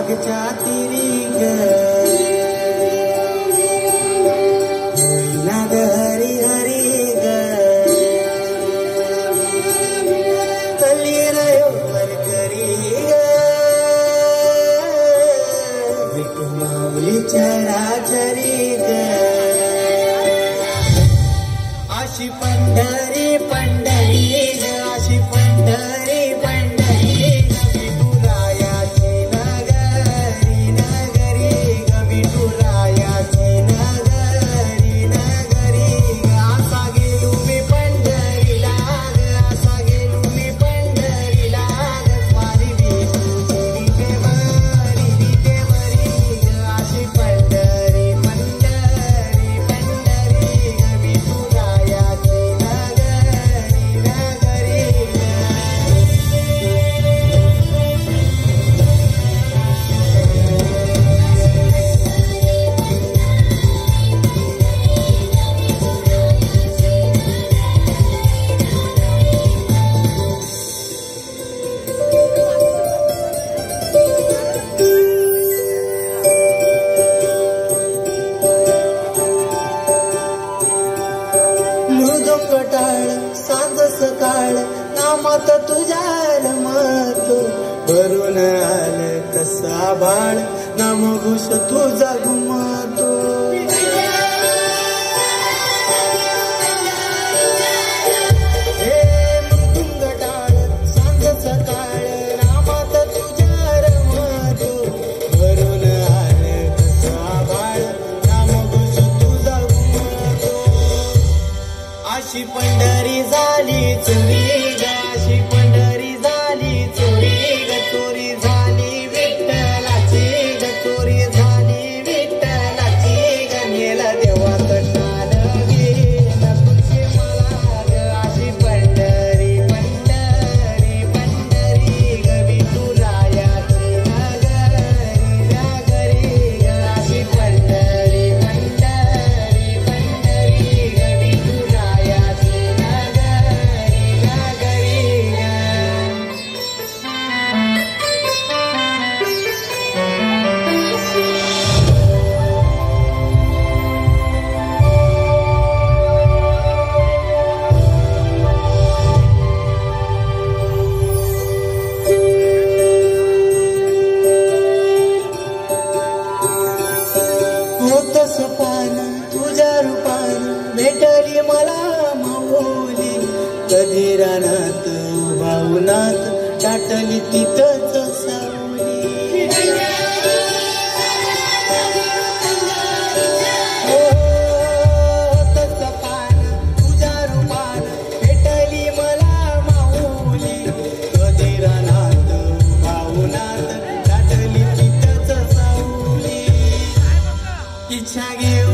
मागच्या तिरी ग होईना ग हरी हरी ग तली रयो वरकरी ग विठू माऊली चराचरी ग अशी पंढरी पंढरी ग अशी पंढरी पंढरी विठुरायाची नगरी नगरी ग विठुरायाची नगरी नगरी ग असा गेलो मी पंढरीला ग असा गेलो मी पंढरीला ग स्वारी विठूची विटेवरी विटेवरी ग अशी पंढरी पंढरी पंढरी ग विठुरायाची नगरी नगरी मृदू कटाळ सांज सकाळ नामात तुझ्या रमत भरून आलं कसा बाळ नाम घुस तुझा घुमतो हे मृदुंग टाळ सांज सकाळ नामात तुझ्या रमत भरून आलं कसा बाळ नाम घुस तुझा घुमतो अशी पंढरी झाली चोरी ग अशी पंढरी झाली चोरी ग चोरी झाली विठ्ठलाची ग चोरी झाली विठ्ठलाची ग नेला देवाचं शान गेला तुझी मला ग अशी पंढरी पंढरी पंढरी ग विठुरायाची नगरी नगरी ग अशी पंढरी पंढरी पंढरी ग विठुरायाची नगरी नगरी ग होतस पान तुझ्या रूपान भेटली मला माऊली कधी रानात उभा उन्हात टाटली तिथंच सावली होतस पान तुझ्या रूपान भेटली मला माऊली कधी रानात उभा उन्हात टाटली तिथंच सावली इच्छा घेऊ